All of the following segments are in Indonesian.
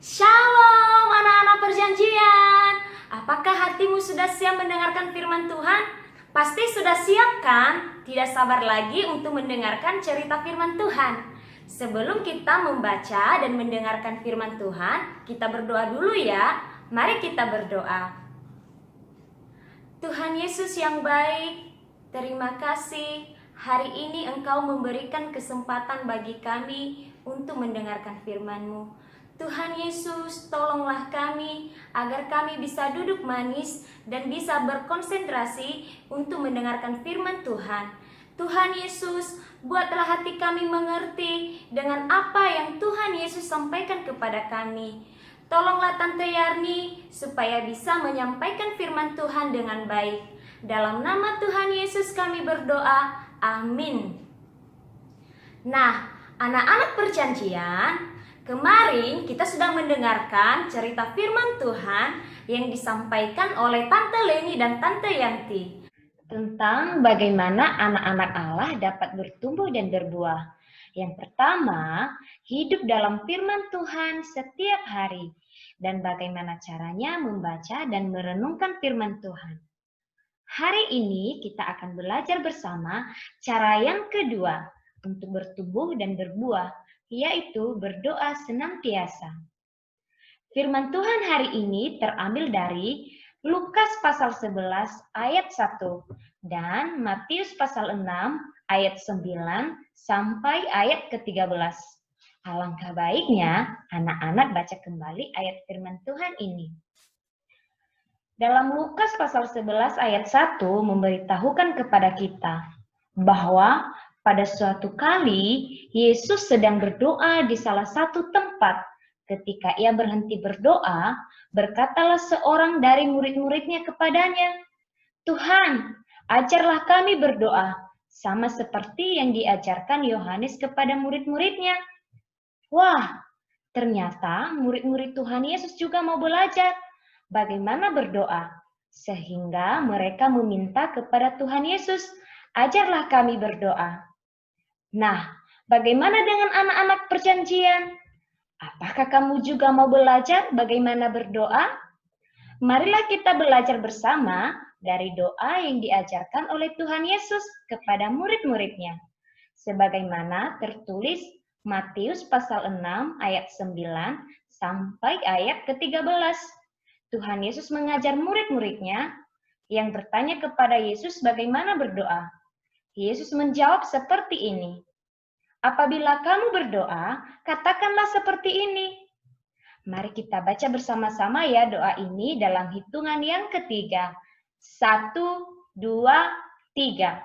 Shalom anak-anak perjanjian. Apakah hatimu sudah siap mendengarkan firman Tuhan? Pasti sudah siap kan? Tidak sabar lagi untuk mendengarkan cerita firman Tuhan. Sebelum kita membaca dan mendengarkan firman Tuhan, kita berdoa dulu ya. Mari kita berdoa. Tuhan Yesus yang baik, terima kasih. Hari ini Engkau memberikan kesempatan bagi kami untuk mendengarkan firman-Mu. Tuhan Yesus, tolonglah kami agar kami bisa duduk manis dan bisa berkonsentrasi untuk mendengarkan firman Tuhan. Tuhan Yesus, buatlah hati kami mengerti dengan apa yang Tuhan Yesus sampaikan kepada kami. Tolonglah Tante Yarni supaya bisa menyampaikan firman Tuhan dengan baik. Dalam nama Tuhan Yesus kami berdoa. Amin. Nah, anak-anak perjanjian, kemarin kita sudah mendengarkan cerita firman Tuhan yang disampaikan oleh Tante Leni dan Tante Yanti tentang bagaimana anak-anak Allah dapat bertumbuh dan berbuah. Yang pertama, hidup dalam firman Tuhan setiap hari dan bagaimana caranya membaca dan merenungkan firman Tuhan. Hari ini kita akan belajar bersama cara yang kedua untuk bertumbuh dan berbuah, yaitu berdoa senantiasa. Firman Tuhan hari ini terambil dari Lukas pasal 11 ayat 1 dan Matius pasal 6 ayat 9 sampai ayat ke-13. Alangkah baiknya anak-anak baca kembali ayat firman Tuhan ini. Dalam Lukas pasal 11 ayat 1 memberitahukan kepada kita bahwa pada suatu kali Yesus sedang berdoa di salah satu tempat. Ketika ia berhenti berdoa, berkatalah seorang dari murid-muridnya kepadanya, "Tuhan, ajarlah kami berdoa, sama seperti yang diajarkan Yohanes kepada murid-muridnya." Wah, ternyata murid-murid Tuhan Yesus juga mau belajar bagaimana berdoa, sehingga mereka meminta kepada Tuhan Yesus, "Ajarlah kami berdoa." Nah, bagaimana dengan anak-anak perjanjian? Apakah kamu juga mau belajar bagaimana berdoa? Marilah kita belajar bersama dari doa yang diajarkan oleh Tuhan Yesus kepada murid-muridnya. Sebagaimana tertulis Matius pasal 6 ayat 9 sampai ayat ke-13. Tuhan Yesus mengajar murid-muridnya yang bertanya kepada Yesus bagaimana berdoa. Yesus menjawab seperti ini, "Apabila kamu berdoa, katakanlah seperti ini." Mari kita baca bersama-sama ya doa ini dalam hitungan yang ketiga. 1, 2, 3.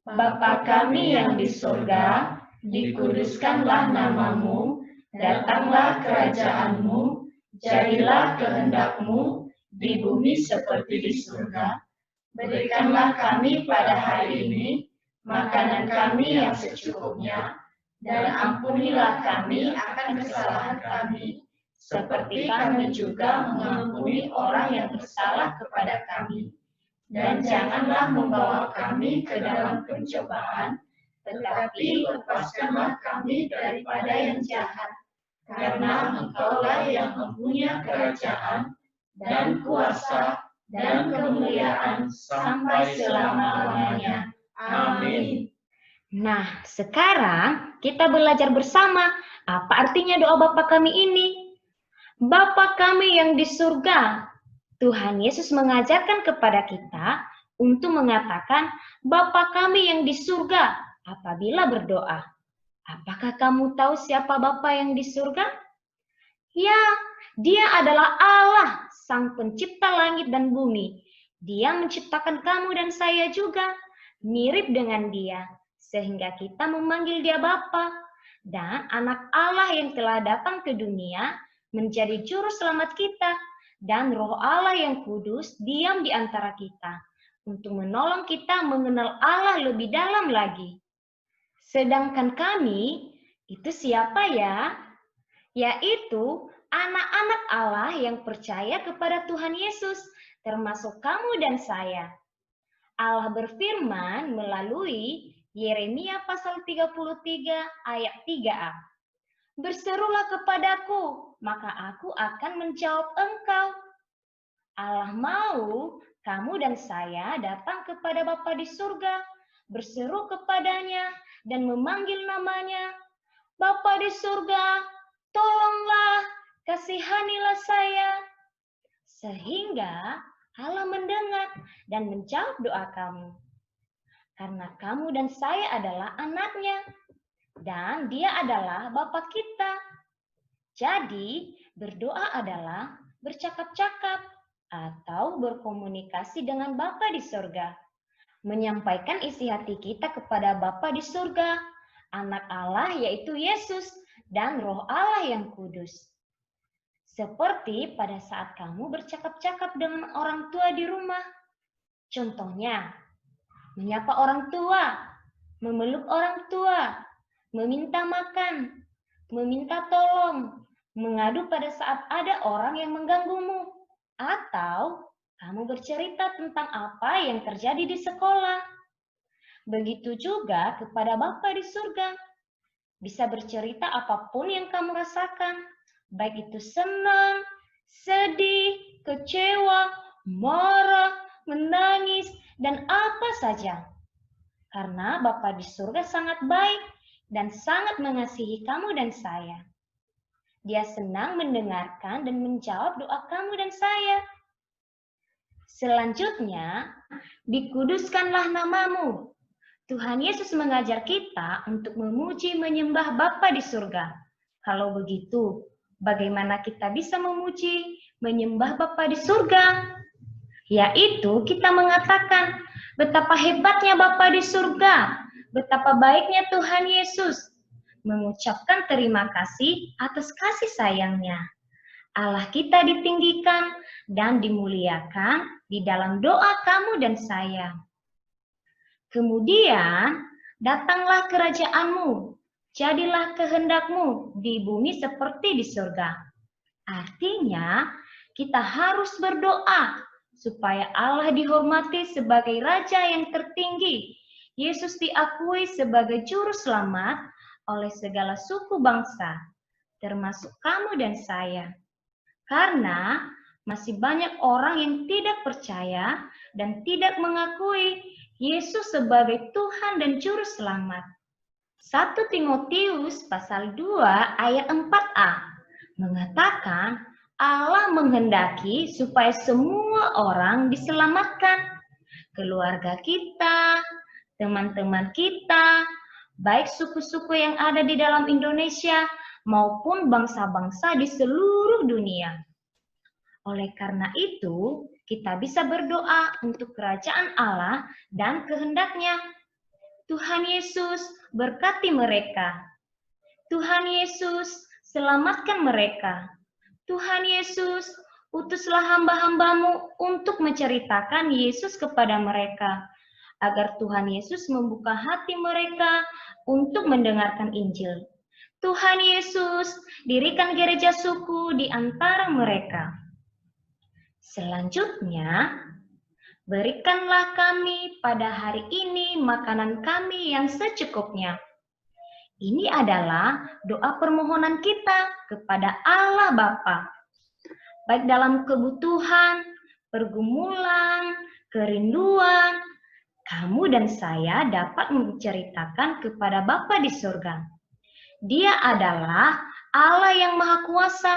Bapa kami yang di surga, dikuduskanlah namamu, datanglah kerajaanmu, jadilah kehendak-Mu di bumi seperti di surga. Berikanlah kami pada hari ini makanan kami yang secukupnya, dan ampunilah kami akan kesalahan kami, seperti kami juga mengampuni orang yang bersalah kepada kami. Dan janganlah membawa kami ke dalam pencobaan, tetapi lepaskanlah kami daripada yang jahat. Karena Engkaulah yang mempunyai kerajaan, dan kuasa, dan kemuliaan sampai selama-lamanya. Amin. Nah, sekarang kita belajar bersama apa artinya doa Bapa kami ini. Bapa kami yang di surga. Tuhan Yesus mengajarkan kepada kita untuk mengatakan Bapa kami yang di surga apabila berdoa. Apakah kamu tahu siapa Bapa yang di surga? Ya, Dia adalah Allah, Sang Pencipta langit dan bumi. Dia menciptakan kamu dan saya juga, mirip dengan Dia, sehingga kita memanggil Dia Bapa. Dan anak Allah yang telah datang ke dunia menjadi juru selamat kita, dan Roh Allah yang kudus diam di antara kita untuk menolong kita mengenal Allah lebih dalam lagi. Sedangkan kami, itu siapa ya? Yaitu anak-anak Allah yang percaya kepada Tuhan Yesus, termasuk kamu dan saya. Allah berfirman melalui Yeremia pasal 33 ayat 3a. Berserulah kepadaku, maka aku akan menjawab engkau. Allah mau kamu dan saya datang kepada Bapa di surga, berseru kepadanya dan memanggil namanya. Bapa di surga, tolonglah, kasihanilah saya. Sehingga Allah mendengar dan menjawab doa kamu. Karena kamu dan saya adalah anaknya, dan dia adalah Bapa kita. Jadi, berdoa adalah bercakap-cakap atau berkomunikasi dengan Bapa di surga. Menyampaikan isi hati kita kepada Bapa di surga, Anak Allah yaitu Yesus, dan Roh Allah yang kudus. Seperti pada saat kamu bercakap-cakap dengan orang tua di rumah. Contohnya, menyapa orang tua, memeluk orang tua, meminta makan, meminta tolong, mengadu pada saat ada orang yang mengganggumu, atau kamu bercerita tentang apa yang terjadi di sekolah. Begitu juga kepada Bapa di surga. Bisa bercerita apapun yang kamu rasakan, baik itu senang, sedih, kecewa, marah, menangis, dan apa saja. Karena Bapa di surga sangat baik dan sangat mengasihi kamu dan saya. Dia senang mendengarkan dan menjawab doa kamu dan saya. Selanjutnya, dikuduskanlah namamu. Tuhan Yesus mengajar kita untuk memuji menyembah Bapa di surga. Kalau begitu, bagaimana kita bisa memuji menyembah Bapa di surga? Yaitu kita mengatakan, betapa hebatnya Bapa di surga, betapa baiknya Tuhan Yesus. Mengucapkan terima kasih atas kasih sayangnya. Allah kita ditinggikan dan dimuliakan di dalam doa kamu dan saya. Kemudian, datanglah kerajaanmu, jadilah kehendakmu di bumi seperti di surga. Artinya, kita harus berdoa supaya Allah dihormati sebagai Raja yang tertinggi. Yesus diakui sebagai Juru Selamat oleh segala suku bangsa, termasuk kamu dan saya. Karena masih banyak orang yang tidak percaya dan tidak mengakui Yesus sebagai Tuhan dan Juru Selamat. 1 Timotius pasal 2 ayat 4a mengatakan Allah menghendaki supaya semua orang diselamatkan. Keluarga kita, teman-teman kita, baik suku-suku yang ada di dalam Indonesia maupun bangsa-bangsa di seluruh dunia. Oleh karena itu, kita bisa berdoa untuk kerajaan Allah dan kehendaknya. Tuhan Yesus berkati mereka. Tuhan Yesus selamatkan mereka. Tuhan Yesus utuslah hamba-hambamu untuk menceritakan Yesus kepada mereka, agar Tuhan Yesus membuka hati mereka untuk mendengarkan Injil. Tuhan Yesus dirikan gereja suku di antara mereka. Selanjutnya, berikanlah kami pada hari ini makanan kami yang secukupnya. Ini adalah doa permohonan kita kepada Allah Bapa. Baik dalam kebutuhan, pergumulan, kerinduan, kamu dan saya dapat menceritakan kepada Bapa di surga. Dia adalah Allah yang Maha Kuasa,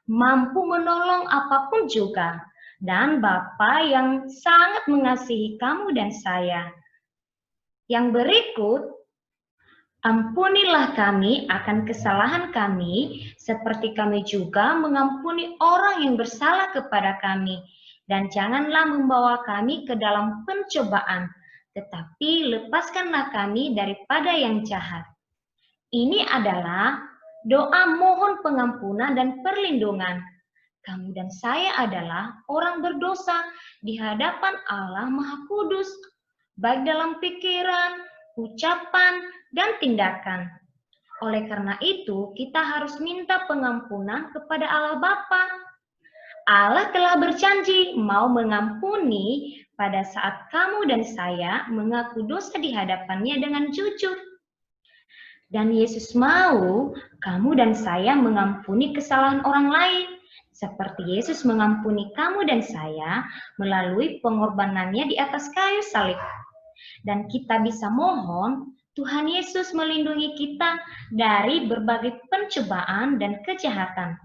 mampu menolong apapun juga, dan Bapa yang sangat mengasihi kamu dan saya. Yang berikut, ampunilah kami akan kesalahan kami, seperti kami juga mengampuni orang yang bersalah kepada kami. Dan janganlah membawa kami ke dalam pencobaan, tetapi lepaskanlah kami daripada yang jahat. Ini adalah doa mohon pengampunan dan perlindungan. Kamu dan saya adalah orang berdosa di hadapan Allah Maha Kudus, baik dalam pikiran, ucapan, dan tindakan. Oleh karena itu, kita harus minta pengampunan kepada Allah Bapa. Allah telah berjanji mau mengampuni pada saat kamu dan saya mengaku dosa di hadapannya dengan jujur. Dan Yesus mau kamu dan saya mengampuni kesalahan orang lain, seperti Yesus mengampuni kamu dan saya melalui pengorbanannya di atas kayu salib. Dan kita bisa mohon Tuhan Yesus melindungi kita dari berbagai pencobaan dan kejahatan.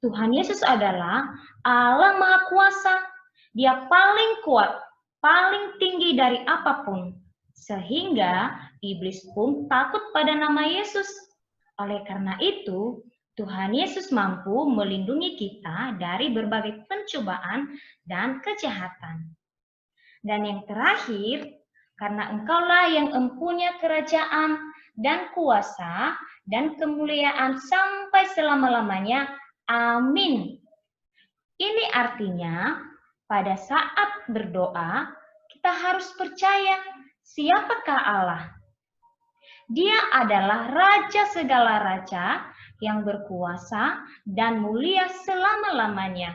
Tuhan Yesus adalah Allah Maha Kuasa. Dia paling kuat, paling tinggi dari apapun. Sehingga iblis pun takut pada nama Yesus. Oleh karena itu, Tuhan Yesus mampu melindungi kita dari berbagai pencobaan dan kejahatan. Dan yang terakhir, karena Engkaulah yang empunya kerajaan dan kuasa dan kemuliaan sampai selama-lamanya. Amin. Ini artinya pada saat berdoa kita harus percaya siapakah Allah. Dia adalah Raja segala raja yang berkuasa dan mulia selama-lamanya.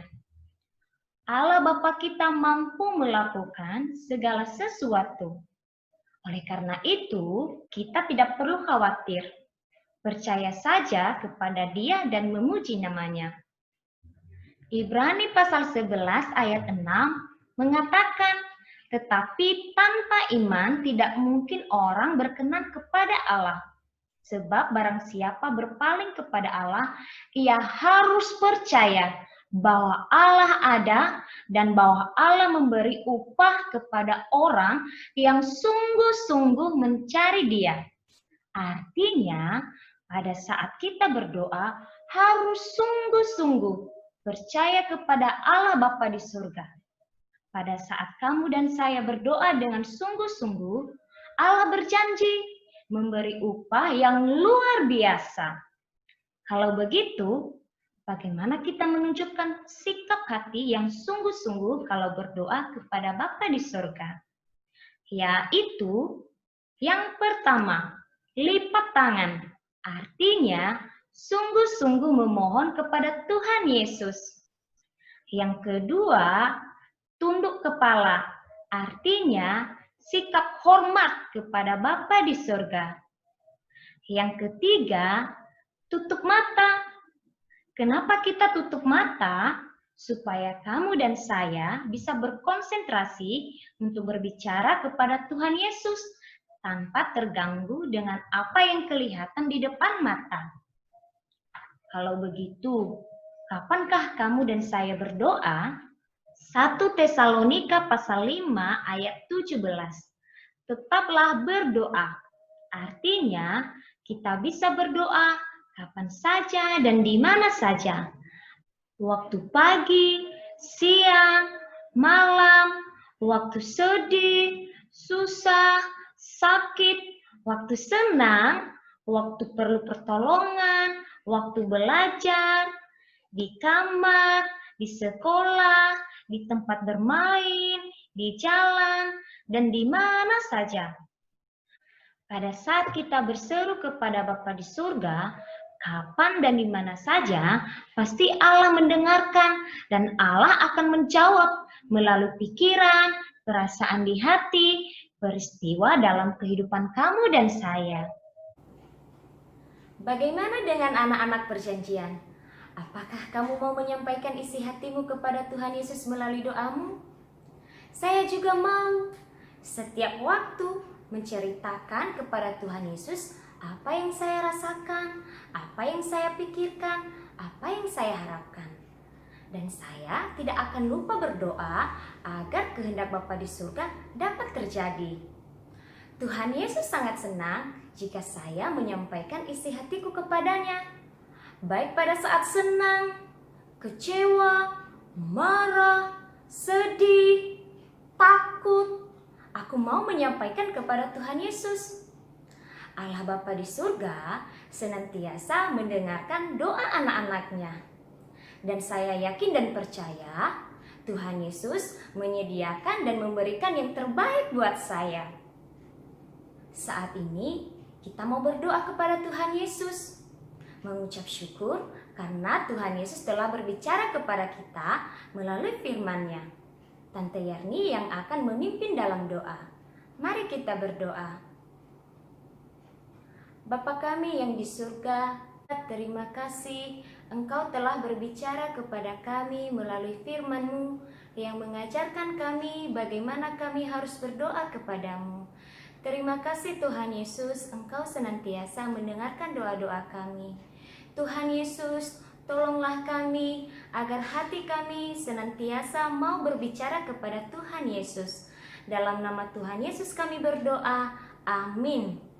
Allah Bapa kita mampu melakukan segala sesuatu. Oleh karena itu, kita tidak perlu khawatir. Percaya saja kepada Dia dan memuji namanya. Ibrani pasal 11 ayat 6 mengatakan, tetapi tanpa iman tidak mungkin orang berkenan kepada Allah. Sebab barang siapa berpaling kepada Allah, ia harus percaya bahwa Allah ada dan bahwa Allah memberi upah kepada orang yang sungguh-sungguh mencari Dia. Artinya, pada saat kita berdoa harus sungguh-sungguh percaya kepada Allah Bapa di surga. Pada saat kamu dan saya berdoa dengan sungguh-sungguh, Allah berjanji memberi upah yang luar biasa. Kalau begitu, bagaimana kita menunjukkan sikap hati yang sungguh-sungguh kalau berdoa kepada Bapa di surga? Yaitu, yang pertama, lipat tangan. Artinya, sungguh-sungguh memohon kepada Tuhan Yesus. Yang kedua, tunduk kepala. Artinya, sikap hormat kepada Bapa di surga. Yang ketiga, tutup mata. Kenapa kita tutup mata? Supaya kamu dan saya bisa berkonsentrasi untuk berbicara kepada Tuhan Yesus tanpa terganggu dengan apa yang kelihatan di depan mata. Kalau begitu, kapankah kamu dan saya berdoa? 1 Tesalonika pasal 5 ayat 17. Tetaplah berdoa. Artinya, kita bisa berdoa kapan saja dan di mana saja. Waktu pagi, siang, malam, waktu sedih, susah, sakit, waktu senang, waktu perlu pertolongan, waktu belajar, di kamar, di sekolah, di tempat bermain, di jalan, dan di mana saja. Pada saat kita berseru kepada Bapa di surga, kapan dan di mana saja, pasti Allah mendengarkan dan Allah akan menjawab melalui pikiran, perasaan di hati, peristiwa dalam kehidupan kamu dan saya. Bagaimana dengan anak-anak perjanjian? Apakah kamu mau menyampaikan isi hatimu kepada Tuhan Yesus melalui doamu? Saya juga mau. Setiap waktu menceritakan kepada Tuhan Yesus apa yang saya rasakan, apa yang saya pikirkan, apa yang saya harapkan. Dan saya tidak akan lupa berdoa agar kehendak Bapa di surga dapat terjadi. Tuhan Yesus sangat senang jika saya menyampaikan isi hatiku kepadanya. Baik pada saat senang, kecewa, marah, sedih, takut, aku mau menyampaikan kepada Tuhan Yesus. Allah Bapa di surga senantiasa mendengarkan doa anak-anaknya. Dan saya yakin dan percaya Tuhan Yesus menyediakan dan memberikan yang terbaik buat saya. Saat ini kita mau berdoa kepada Tuhan Yesus, mengucap syukur karena Tuhan Yesus telah berbicara kepada kita melalui firman-Nya. Tante Yarni yang akan memimpin dalam doa. Mari kita berdoa. Bapa kami yang di surga, terima kasih Engkau telah berbicara kepada kami melalui firman-Mu yang mengajarkan kami bagaimana kami harus berdoa kepadamu. Terima kasih Tuhan Yesus, Engkau senantiasa mendengarkan doa-doa kami. Tuhan Yesus, tolonglah kami agar hati kami senantiasa mau berbicara kepada Tuhan Yesus. Dalam nama Tuhan Yesus kami berdoa. Amin.